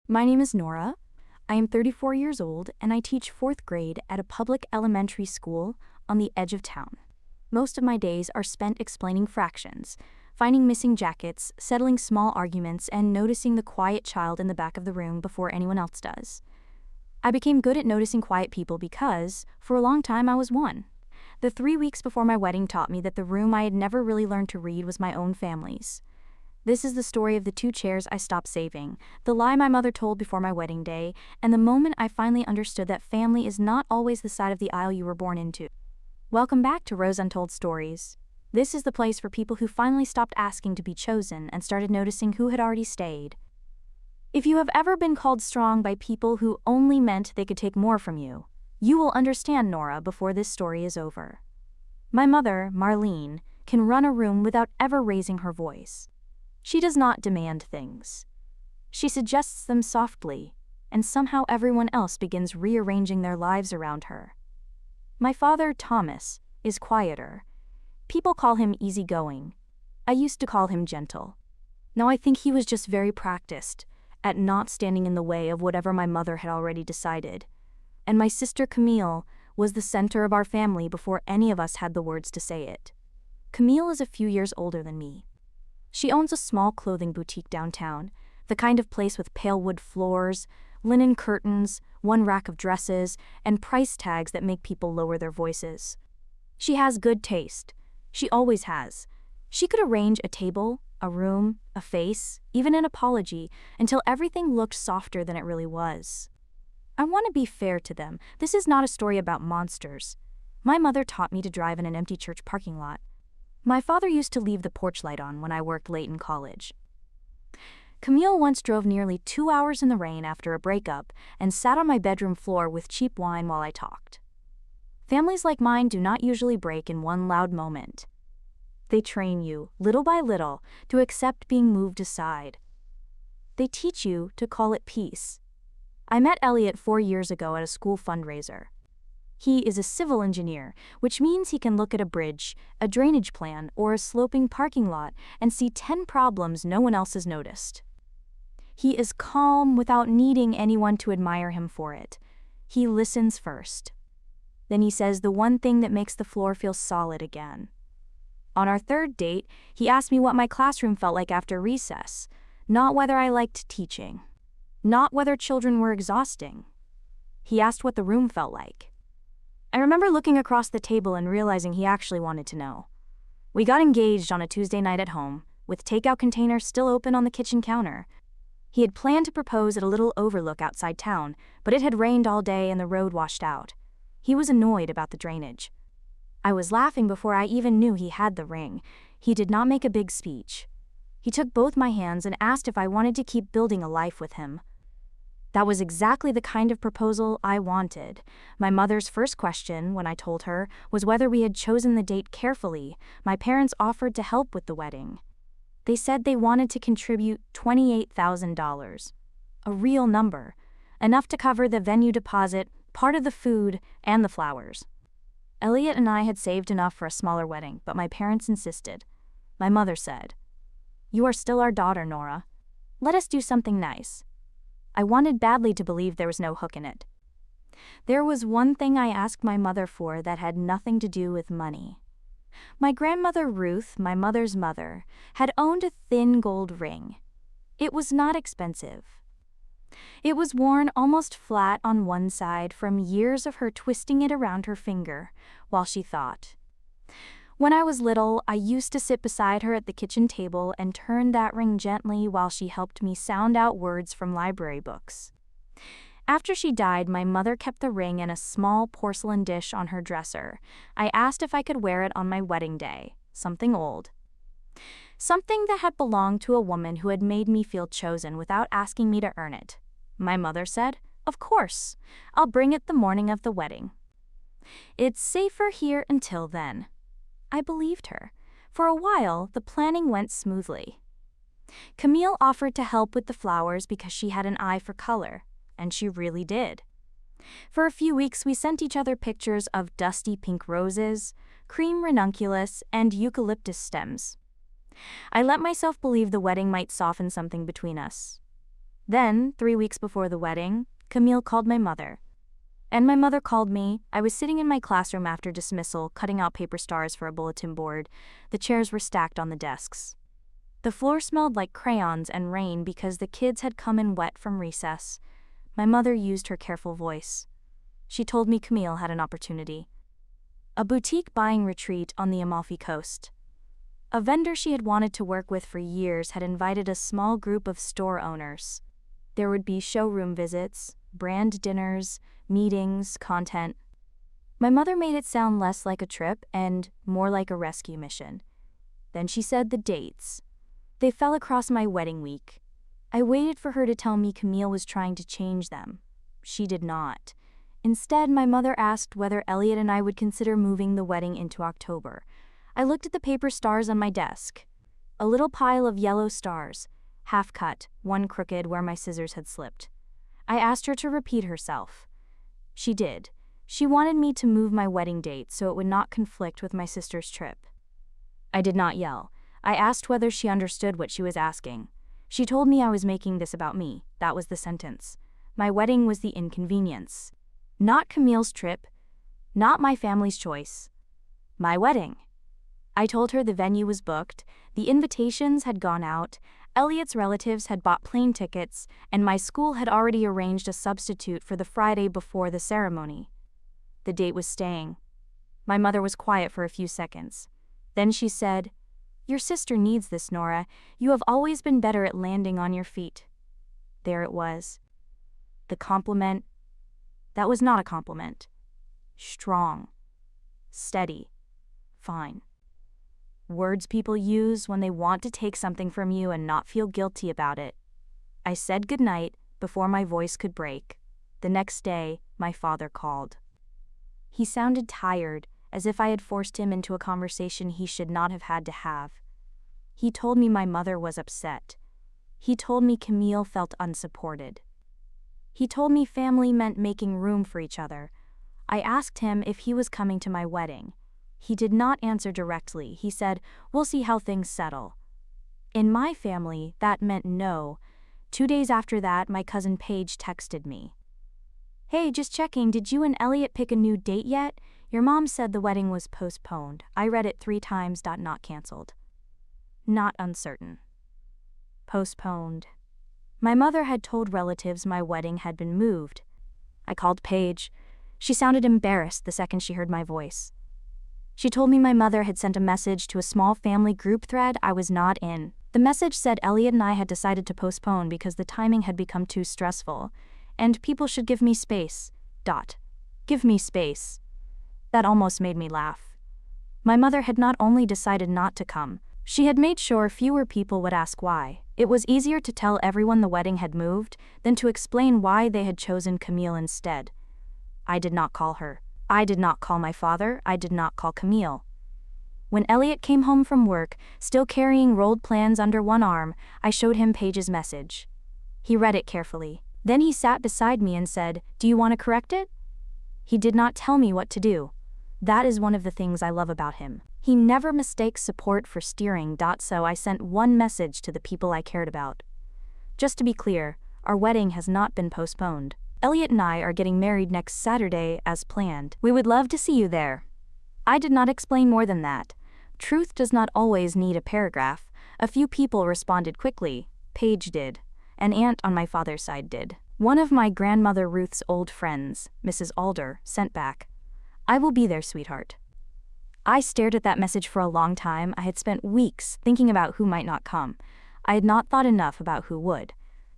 My name is Nora. I am 34 years old and I teach 4th grade at a public elementary school on the edge of town. Most of my days are spent explaining fractions, finding missing jackets, settling small arguments, and noticing the quiet child in the back of the room before anyone else does. I became good at noticing quiet people because, for a long time, I was one. The 3 weeks before my wedding taught me that the room I had never really learned to read was my own family's. This is the story of the 2 chairs I stopped saving, the lie my mother told before my wedding day, and the moment I finally understood that family is not always the side of the aisle you were born into. Welcome back to Rose Untold Stories. This is the place for people who finally stopped asking to be chosen and started noticing who had already stayed. If you have ever been called strong by people who only meant they could take more from you, you will understand Nora before this story is over. My mother, Marlene, can run a room without ever raising her voice. She does not demand things. She suggests them softly, and somehow everyone else begins rearranging their lives around her. My father, Thomas, is quieter. People call him easygoing. I used to call him gentle. Now I think he was just very practiced at not standing in the way of whatever my mother had already decided. And my sister Camille was the center of our family before any of us had the words to say it. Camille is a few years older than me. She owns a small clothing boutique downtown, the kind of place with pale wood floors, linen curtains, one rack of dresses, and price tags that make people lower their voices. She has good taste. She always has. She could arrange a table, a room, a face, even an apology, until everything looked softer than it really was. I want to be fair to them. This is not a story about monsters. My mother taught me to drive in an empty church parking lot. My father used to leave the porch light on when I worked late in college. Camille once drove nearly 2 hours in the rain after a breakup and sat on my bedroom floor with cheap wine while I talked. Families like mine do not usually break in one loud moment. They train you, little by little, to accept being moved aside. They teach you to call it peace. I met Elliot 4 years ago at a school fundraiser. He is a civil engineer, which means he can look at a bridge, a drainage plan, or a sloping parking lot and see 10 problems no one else has noticed. He is calm without needing anyone to admire him for it. He listens first. Then he says the one thing that makes the floor feel solid again. On our 3rd date, he asked me what my classroom felt like after recess, not whether I liked teaching, not whether children were exhausting. He asked what the room felt like. I remember looking across the table and realizing he actually wanted to know. We got engaged on a Tuesday night at home, with takeout containers still open on the kitchen counter. He had planned to propose at a little overlook outside town, but it had rained all day and the road washed out. He was annoyed about the drainage. I was laughing before I even knew he had the ring. He did not make a big speech. He took both my hands and asked if I wanted to keep building a life with him. That was exactly the kind of proposal I wanted. My mother's first question, when I told her, was whether we had chosen the date carefully. My parents offered to help with the wedding. They said they wanted to contribute $28,000. A real number. Enough to cover the venue deposit, part of the food, and the flowers. Elliot and I had saved enough for a smaller wedding, but my parents insisted. My mother said, "You are still our daughter, Nora. Let us do something nice." I wanted badly to believe there was no hook in it. There was one thing I asked my mother for that had nothing to do with money. My grandmother Ruth, my mother's mother, had owned a thin gold ring. It was not expensive. It was worn almost flat on one side from years of her twisting it around her finger while she thought. When I was little, I used to sit beside her at the kitchen table and turn that ring gently while she helped me sound out words from library books. After she died, my mother kept the ring in a small porcelain dish on her dresser. I asked if I could wear it on my wedding day, something old. Something that had belonged to a woman who had made me feel chosen without asking me to earn it. My mother said, "Of course, I'll bring it the morning of the wedding. It's safer here until then." I believed her. For a while, the planning went smoothly. Camille offered to help with the flowers because she had an eye for color, and she really did. For a few weeks, we sent each other pictures of dusty pink roses, cream ranunculus, and eucalyptus stems. I let myself believe the wedding might soften something between us. Then, 3 weeks before the wedding, Camille called my mother. And my mother called me. I was sitting in my classroom after dismissal, cutting out paper stars for a bulletin board. The chairs were stacked on the desks. The floor smelled like crayons and rain because the kids had come in wet from recess. My mother used her careful voice. She told me Camille had an opportunity. A boutique buying retreat on the Amalfi coast. A vendor she had wanted to work with for years had invited a small group of store owners. There would be showroom visits, brand dinners, meetings, content. My mother made it sound less like a trip and more like a rescue mission. Then she said the dates. They fell across my wedding week. I waited for her to tell me Camille was trying to change them. She did not. Instead, my mother asked whether Elliot and I would consider moving the wedding into October. I looked at the paper stars on my desk. A little pile of yellow stars, half cut, one crooked where my scissors had slipped. I asked her to repeat herself. She did. She wanted me to move my wedding date so it would not conflict with my sister's trip. I did not yell. I asked whether she understood what she was asking. She told me I was making this about me. That was the sentence. My wedding was the inconvenience. Not Camille's trip. Not my family's choice. My wedding. I told her the venue was booked, the invitations had gone out, Elliot's relatives had bought plane tickets, and my school had already arranged a substitute for the Friday before the ceremony. The date was staying. My mother was quiet for a few seconds. Then she said, "Your sister needs this, Nora. You have always been better at landing on your feet." There it was. The compliment. That was not a compliment. Strong. Steady. Fine. Words people use when they want to take something from you and not feel guilty about it. I said goodnight before my voice could break. The next day, my father called. He sounded tired, as if I had forced him into a conversation he should not have had to have. He told me my mother was upset. He told me Camille felt unsupported. He told me family meant making room for each other. I asked him if he was coming to my wedding. He did not answer directly. He said, "We'll see how things settle." In my family, that meant no. 2 days after that, my cousin Paige texted me. "Hey, just checking, did you and Elliot pick a new date yet? Your mom said the wedding was postponed. I read it 3 times. Not canceled." Not uncertain. Postponed. My mother had told relatives my wedding had been moved. I called Paige. She sounded embarrassed the second she heard my voice. She told me my mother had sent a message to a small family group thread I was not in. The message said Elliot and I had decided to postpone because the timing had become too stressful, and people should give me space. Give me space. That almost made me laugh. My mother had not only decided not to come, she had made sure fewer people would ask why. It was easier to tell everyone the wedding had moved than to explain why they had chosen Camille instead. I did not call her. I did not call my father. I did not call Camille. When Elliot came home from work, still carrying rolled plans under one arm, I showed him Paige's message. He read it carefully. Then he sat beside me and said, "Do you want to correct it?" He did not tell me what to do. That is one of the things I love about him. He never mistakes support for steering. So I sent one message to the people I cared about. Just to be clear, our wedding has not been postponed. Elliot and I are getting married next Saturday as planned. We would love to see you there. I did not explain more than that. Truth does not always need a paragraph. A few people responded quickly. Paige did. An aunt on my father's side did. One of my grandmother Ruth's old friends, Mrs. Alder, sent back, "I will be there, sweetheart." I stared at that message for a long time. I had spent weeks thinking about who might not come. I had not thought enough about who would.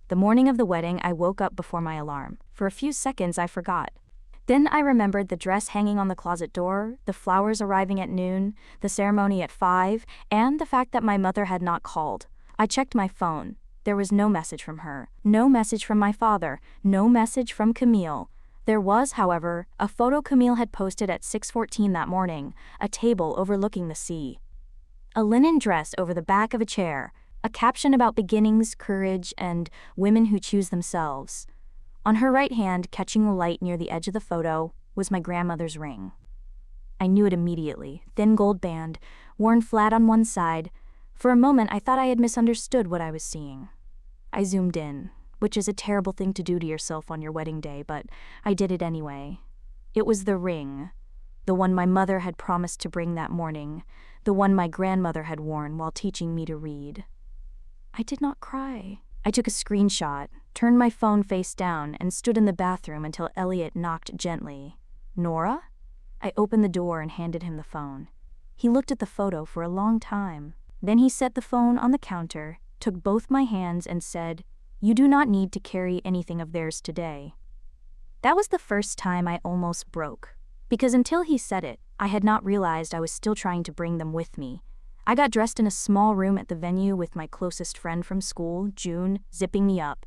The morning of the wedding, I woke up before my alarm. For a few seconds, I forgot. Then I remembered the dress hanging on the closet door, the flowers arriving at noon, the ceremony at 5, and the fact that my mother had not called. I checked my phone. There was no message from her, no message from my father, no message from Camille. There was, however, a photo Camille had posted at 6:14 that morning, a table overlooking the sea. A linen dress over the back of a chair, a caption about beginnings, courage, and women who choose themselves. On her right hand, catching the light near the edge of the photo, was my grandmother's ring. I knew it immediately, thin gold band, worn flat on one side. For a moment I thought I had misunderstood what I was seeing. I zoomed in. which is a terrible thing to do to yourself on your wedding day, but I did it anyway. It was the ring, the one my mother had promised to bring that morning, the one my grandmother had worn while teaching me to read. I did not cry. I took a screenshot, turned my phone face down, and stood in the bathroom until Elliot knocked gently. "Nora?" I opened the door and handed him the phone. He looked at the photo for a long time. Then he set the phone on the counter, took both my hands, and said, "You do not need to carry anything of theirs today." That was the first time I almost broke, because until he said it, I had not realized I was still trying to bring them with me. I got dressed in a small room at the venue with my closest friend from school, June, zipping me up.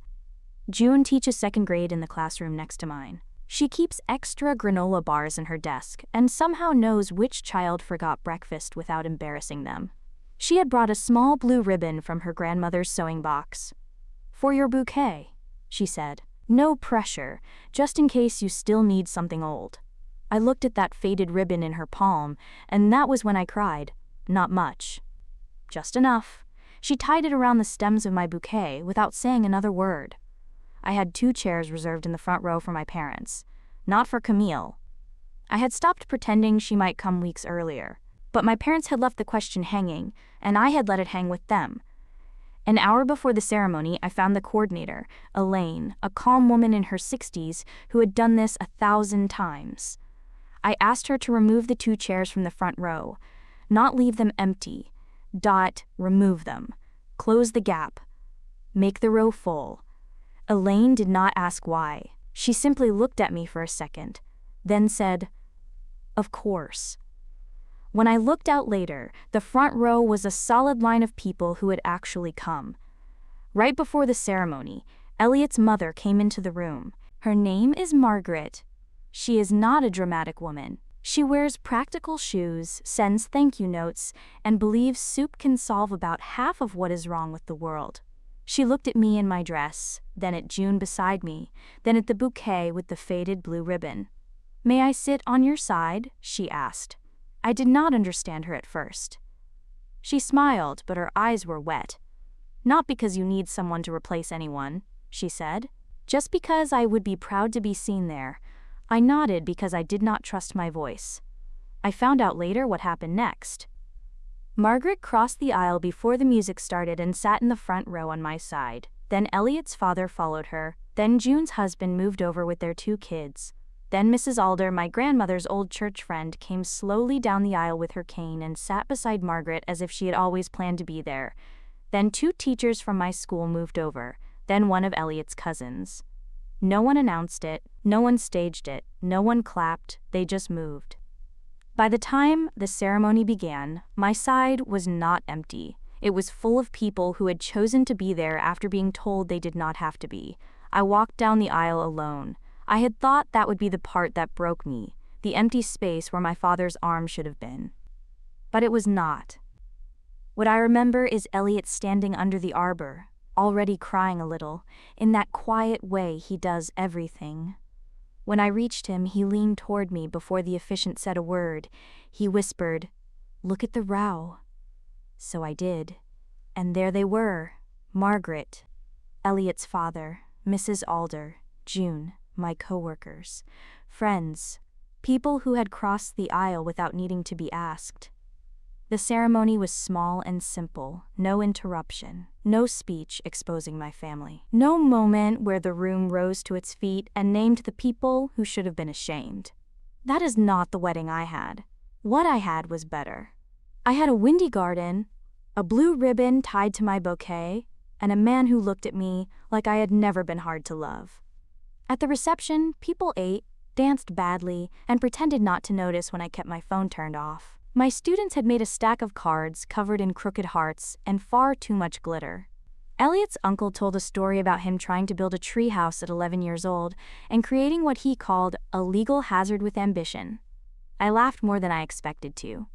June teaches second grade in the classroom next to mine. She keeps extra granola bars in her desk and somehow knows which child forgot breakfast without embarrassing them. She had brought a small blue ribbon from her grandmother's sewing box. "For your bouquet," she said. "No pressure, just in case you still need something old." I looked at that faded ribbon in her palm, and that was when I cried. Not much. Just enough. She tied it around the stems of my bouquet without saying another word. I had 2 chairs reserved in the front row for my parents, not for Camille. I had stopped pretending she might come weeks earlier, but my parents had left the question hanging, and I had let it hang with them. An hour before the ceremony, I found the coordinator, Elaine, a calm woman in her 60s who had done this 1,000 times. I asked her to remove the 2 chairs from the front row, not leave them empty. Remove them. Close the gap. Make the row full. Elaine did not ask why. She simply looked at me for a second, then said, "Of course." When I looked out later, the front row was a solid line of people who had actually come. Right before the ceremony, Elliot's mother came into the room. Her name is Margaret. She is not a dramatic woman. She wears practical shoes, sends thank you notes, and believes soup can solve about half of what is wrong with the world. She looked at me in my dress, then at June beside me, then at the bouquet with the faded blue ribbon. "May I sit on your side?" she asked. I did not understand her at first. She smiled, but her eyes were wet. "Not because you need someone to replace anyone," she said. "Just because I would be proud to be seen there." I nodded because I did not trust my voice. I found out later what happened next. Margaret crossed the aisle before the music started and sat in the front row on my side. Then Elliot's father followed her. Then June's husband moved over with their 2 kids. Then Mrs. Alder, my grandmother's old church friend, came slowly down the aisle with her cane and sat beside Margaret as if she had always planned to be there. Then 2 teachers from my school moved over. Then one of Elliot's cousins. No one announced it, no one staged it, no one clapped, they just moved. By the time the ceremony began, my side was not empty. It was full of people who had chosen to be there after being told they did not have to be. I walked down the aisle alone. I had thought that would be the part that broke me, the empty space where my father's arm should have been. But it was not. What I remember is Elliot standing under the arbor, already crying a little, in that quiet way he does everything. When I reached him, he leaned toward me before the officiant said a word. He whispered, "Look at the row." So I did. And there they were, Margaret, Elliot's father, Mrs. Alder, June, my coworkers, friends, people who had crossed the aisle without needing to be asked. The ceremony was small and simple, no interruption, no speech exposing my family, no moment where the room rose to its feet and named the people who should have been ashamed. That is not the wedding I had. What I had was better. I had a windy garden, a blue ribbon tied to my bouquet, and a man who looked at me like I had never been hard to love. At the reception, people ate, danced badly, and pretended not to notice when I kept my phone turned off. My students had made a stack of cards covered in crooked hearts and far too much glitter. Elliot's uncle told a story about him trying to build a treehouse at 11 years old and creating what he called a legal hazard with ambition. I laughed more than I expected to.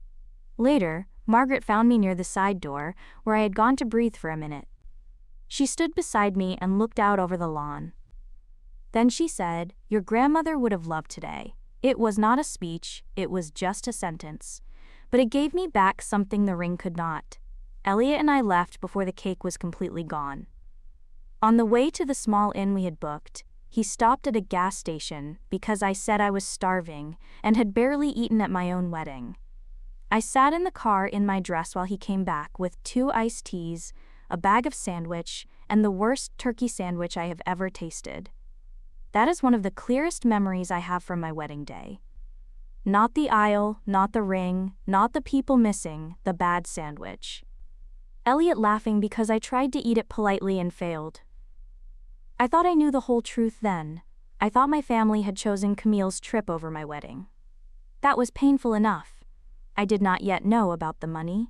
Later, Margaret found me near the side door, where I had gone to breathe for a minute. She stood beside me and looked out over the lawn. Then she said, "Your grandmother would have loved today. It was not a speech, it was just a sentence. But it gave me back something the ring could not." Elliot and I left before the cake was completely gone. On the way to the small inn we had booked, he stopped at a gas station because I said I was starving and had barely eaten at my own wedding. I sat in the car in my dress while he came back with 2 iced teas, a bag of sandwich, and the worst turkey sandwich I have ever tasted. That is one of the clearest memories I have from my wedding day. Not the aisle, not the ring, not the people missing, the bad sandwich. Elliot laughing because I tried to eat it politely and failed. I thought I knew the whole truth then. I thought my family had chosen Camille's trip over my wedding. That was painful enough. I did not yet know about the money.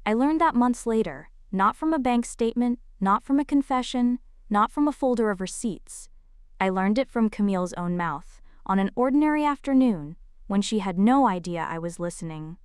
I learned that months later, not from a bank statement, not from a confession, not from a folder of receipts. I learned it from Camille's own mouth, on an ordinary afternoon, when she had no idea I was listening.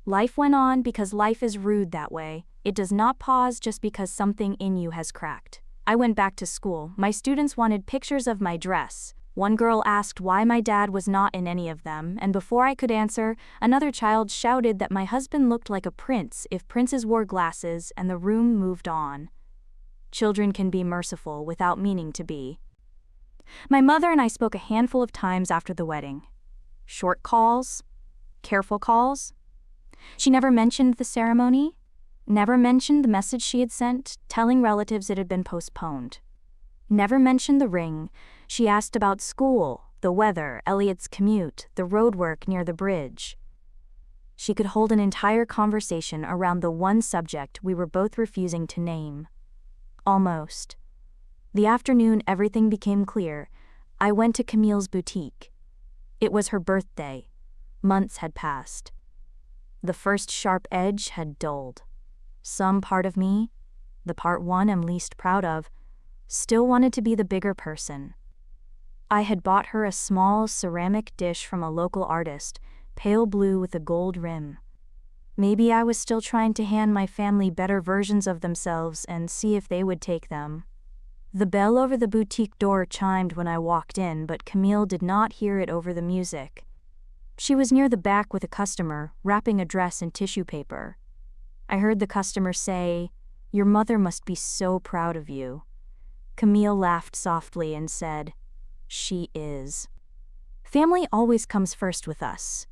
Life went on because life is rude that way. It does not pause just because something in you has cracked. I went back to school. My students wanted pictures of my dress. One girl asked why my dad was not in any of them, and before I could answer, another child shouted that my husband looked like a prince if princes wore glasses, and the room moved on. Children can be merciful without meaning to be. My mother and I spoke a handful of times after the wedding. Short calls, careful calls. She never mentioned the ceremony, never mentioned the message she had sent, telling relatives it had been postponed. Never mentioned the ring. She asked about school, the weather, Elliot's commute, the roadwork near the bridge. She could hold an entire conversation around the one subject we were both refusing to name. Almost. The afternoon everything became clear. I went to Camille's boutique. It was her birthday. Months had passed. The first sharp edge had dulled. Some part of me, the part one I'm least proud of, still wanted to be the bigger person. I had bought her a small ceramic dish from a local artist, pale blue with a gold rim. Maybe I was still trying to hand my family better versions of themselves and see if they would take them. The bell over the boutique door chimed when I walked in, but Camille did not hear it over the music. She was near the back with a customer, wrapping a dress in tissue paper. I heard the customer say, "Your mother must be so proud of you." Camille laughed softly and said, "She is." Family always comes first with us.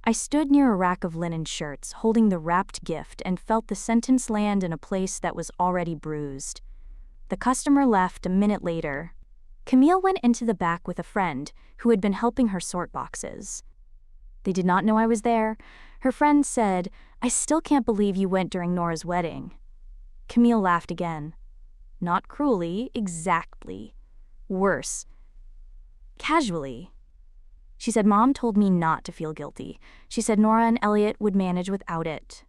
I stood near a rack of linen shirts, holding the wrapped gift, and felt the sentence land in a place that was already bruised. The customer left a minute later. Camille went into the back with a friend who had been helping her sort boxes. They did not know I was there. Her friend said, "I still can't believe you went during Nora's wedding." Camille laughed again. Not cruelly, exactly. Worse. Casually. She said Mom told me not to feel guilty. She said Nora and Elliot would manage without it.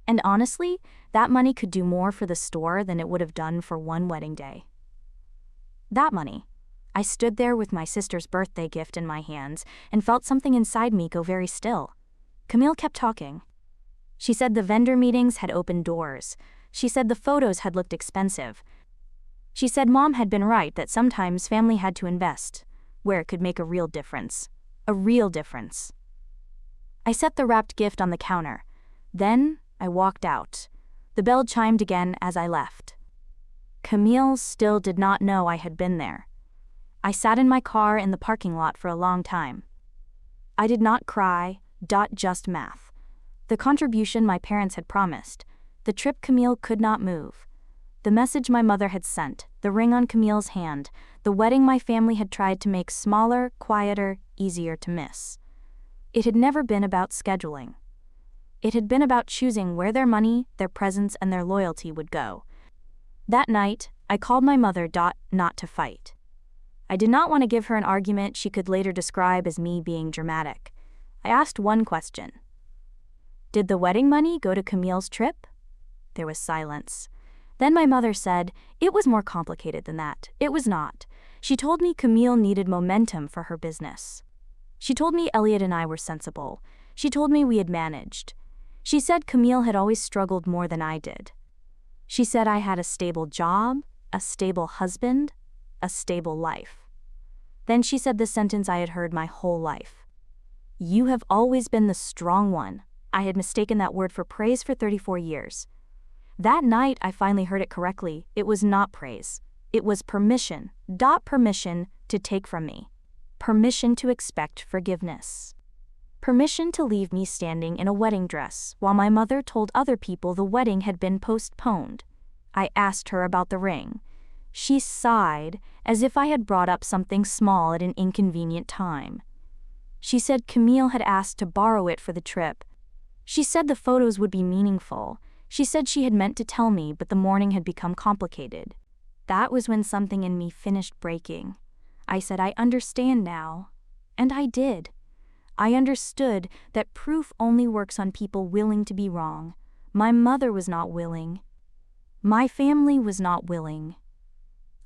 And honestly, that money could do more for the store than it would have done for one wedding day. That money. I stood there with my sister's birthday gift in my hands and felt something inside me go very still. Camille kept talking. She said the vendor meetings had opened doors. She said the photos had looked expensive. She said Mom had been right that sometimes family had to invest where it could make a real difference. A real difference. I set the wrapped gift on the counter. Then I walked out. The bell chimed again as I left. Camille still did not know I had been there. I sat in my car in the parking lot for a long time. I did not cry, just math. The contribution my parents had promised. The trip Camille could not move. The message my mother had sent, the ring on Camille's hand, the wedding my family had tried to make smaller, quieter, easier to miss. It had never been about scheduling. It had been about choosing where their money, their presence, and their loyalty would go. That night, I called my mother not to fight. I did not want to give her an argument she could later describe as me being dramatic. I asked one question. Did the wedding money go to Camille's trip? There was silence. Then my mother said, "It was more complicated than that." It was not. She told me Camille needed momentum for her business. She told me Elliot and I were sensible. She told me we had managed. She said Camille had always struggled more than I did. She said I had a stable job, a stable husband, a stable life. Then she said the sentence I had heard my whole life. "You have always been the strong one." I had mistaken that word for praise for 34 years. That night I finally heard it correctly. It was not praise. It was permission to take from me. Permission to expect forgiveness. Permission to leave me standing in a wedding dress while my mother told other people the wedding had been postponed. I asked her about the ring. She sighed as if I had brought up something small at an inconvenient time. She said Camille had asked to borrow it for the trip. She said the photos would be meaningful. She said she had meant to tell me, but the morning had become complicated. That was when something in me finished breaking. I said, I understand now. And I did. I understood that proof only works on people willing to be wrong. My mother was not willing. My family was not willing.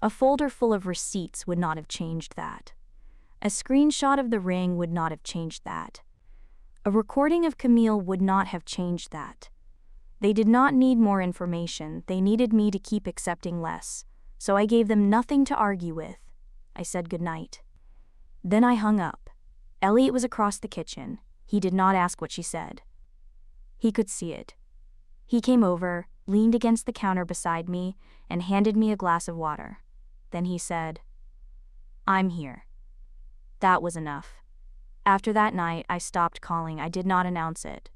A folder full of receipts would not have changed that. A screenshot of the ring would not have changed that. A recording of Camille would not have changed that. They did not need more information. They needed me to keep accepting less. So I gave them nothing to argue with. I said goodnight. Then I hung up. Elliot was across the kitchen. He did not ask what she said. He could see it. He came over, leaned against the counter beside me, and handed me a glass of water. Then he said, I'm here. That was enough. After that night, I stopped calling. I did not announce it.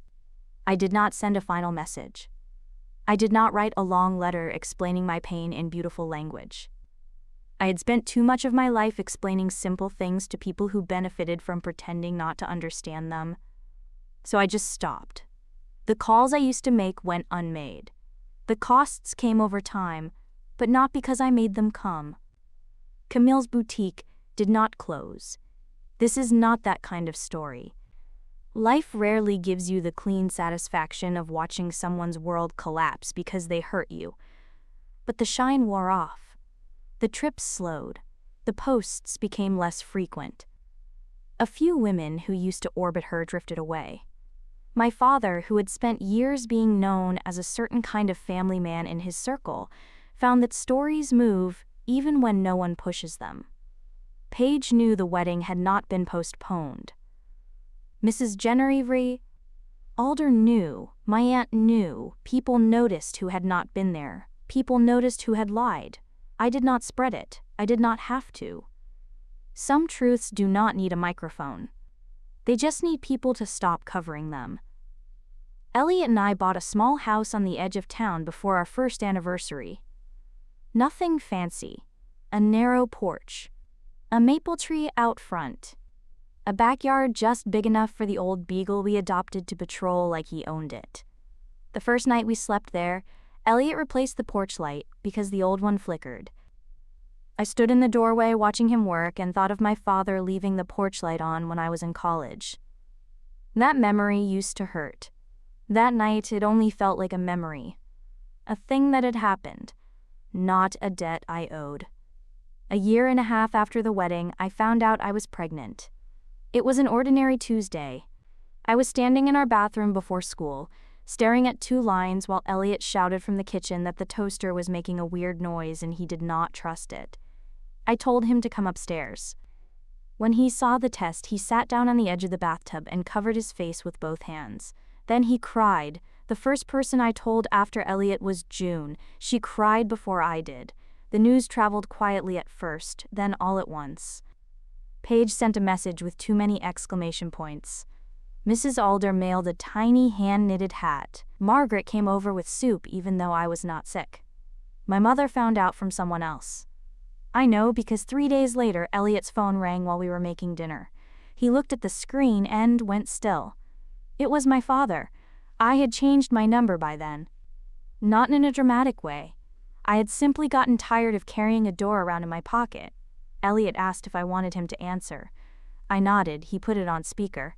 I did not send a final message. I did not write a long letter explaining my pain in beautiful language. I had spent too much of my life explaining simple things to people who benefited from pretending not to understand them. So I just stopped. The calls I used to make went unmade. The costs came over time, but not because I made them come. Camille's boutique did not close. This is not that kind of story. Life rarely gives you the clean satisfaction of watching someone's world collapse because they hurt you. But the shine wore off. The trips slowed. The posts became less frequent. A few women who used to orbit her drifted away. My father, who had spent years being known as a certain kind of family man in his circle, found that stories move even when no one pushes them. Paige knew the wedding had not been postponed. Mrs. Genevieve Alder knew, my aunt knew, people noticed who had not been there, people noticed who had lied. I did not spread it, I did not have to. Some truths do not need a microphone. They just need people to stop covering them. Elliot and I bought a small house on the edge of town before our first anniversary. Nothing fancy. A narrow porch. A maple tree out front. A backyard just big enough for the old beagle we adopted to patrol like he owned it. The first night we slept there, Elliot replaced the porch light because the old one flickered. I stood in the doorway watching him work and thought of my father leaving the porch light on when I was in college. That memory used to hurt. That night it only felt like a memory. A thing that had happened, not a debt I owed. A year and a half after the wedding, I found out I was pregnant. It was an ordinary Tuesday. I was standing in our bathroom before school, staring at two lines while Elliot shouted from the kitchen that the toaster was making a weird noise and he did not trust it. I told him to come upstairs. When he saw the test, he sat down on the edge of the bathtub and covered his face with both hands. Then he cried. The first person I told after Elliot was June. She cried before I did. The news traveled quietly at first, then all at once. Paige sent a message with too many exclamation points. Mrs. Alder mailed a tiny hand-knitted hat. Margaret came over with soup even though I was not sick. My mother found out from someone else. I know because 3 days later Elliot's phone rang while we were making dinner. He looked at the screen and went still. It was my father. I had changed my number by then. Not in a dramatic way. I had simply gotten tired of carrying a door around in my pocket. Elliot asked if I wanted him to answer. I nodded. He put it on speaker.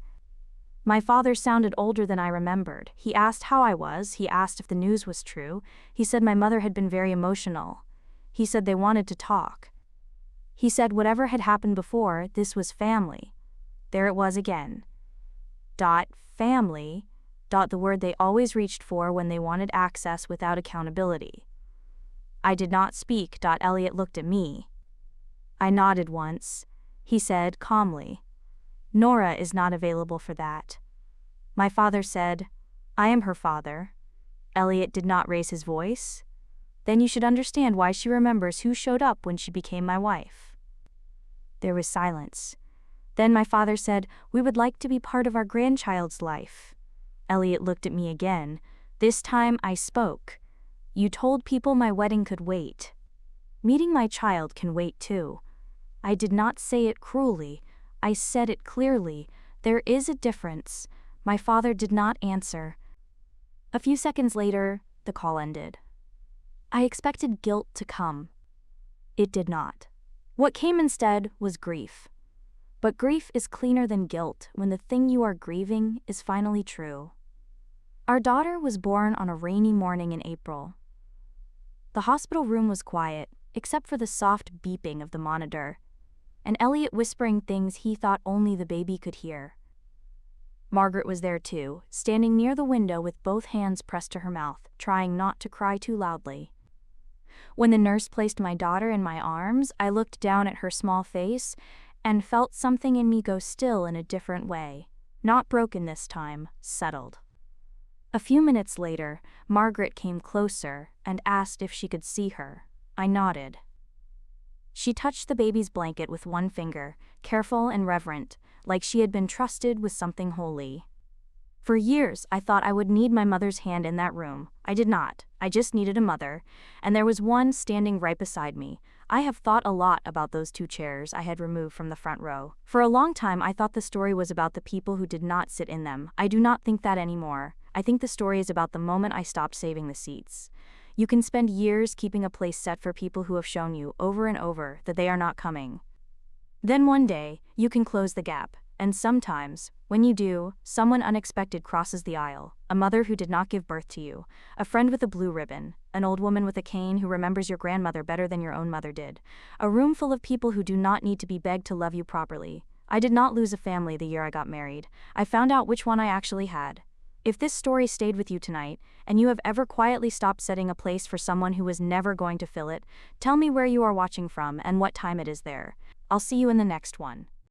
My father sounded older than I remembered. He asked how I was. He asked if the news was true. He said my mother had been very emotional. He said they wanted to talk. He said whatever had happened before, this was family. There it was again. Family. The word they always reached for when they wanted access without accountability. I did not speak. Elliot looked at me. I nodded once. He said calmly, Nora is not available for that. My father said, I am her father. Elliot did not raise his voice. Then you should understand why she remembers who showed up when she became my wife." There was silence. Then my father said, "We would like to be part of our grandchild's life." Elliot looked at me again. This time I spoke. "You told people my wedding could wait. Meeting my child can wait too." I did not say it cruelly. I said it clearly. There is a difference. My father did not answer. A few seconds later, the call ended. I expected guilt to come. It did not. What came instead was grief. But grief is cleaner than guilt when the thing you are grieving is finally true. Our daughter was born on a rainy morning in April. The hospital room was quiet, except for the soft beeping of the monitor, and Elliot whispering things he thought only the baby could hear. Margaret was there too, standing near the window with both hands pressed to her mouth, trying not to cry too loudly. When the nurse placed my daughter in my arms, I looked down at her small face and felt something in me go still in a different way. Not broken this time, settled. A few minutes later, Margaret came closer and asked if she could see her. I nodded. She touched the baby's blanket with one finger, careful and reverent, like she had been trusted with something holy. For years, I thought I would need my mother's hand in that room. I did not. I just needed a mother, and there was one standing right beside me. I have thought a lot about those two chairs I had removed from the front row. For a long time, I thought the story was about the people who did not sit in them. I do not think that anymore. I think the story is about the moment I stopped saving the seats. You can spend years keeping a place set for people who have shown you over and over that they are not coming. Then one day, you can close the gap, and sometimes, when you do, someone unexpected crosses the aisle. A mother who did not give birth to you, a friend with a blue ribbon, an old woman with a cane who remembers your grandmother better than your own mother did, a room full of people who do not need to be begged to love you properly. I did not lose a family the year I got married. I found out which one I actually had. If this story stayed with you tonight, and you have ever quietly stopped setting a place for someone who was never going to fill it, tell me where you are watching from and what time it is there. I'll see you in the next one.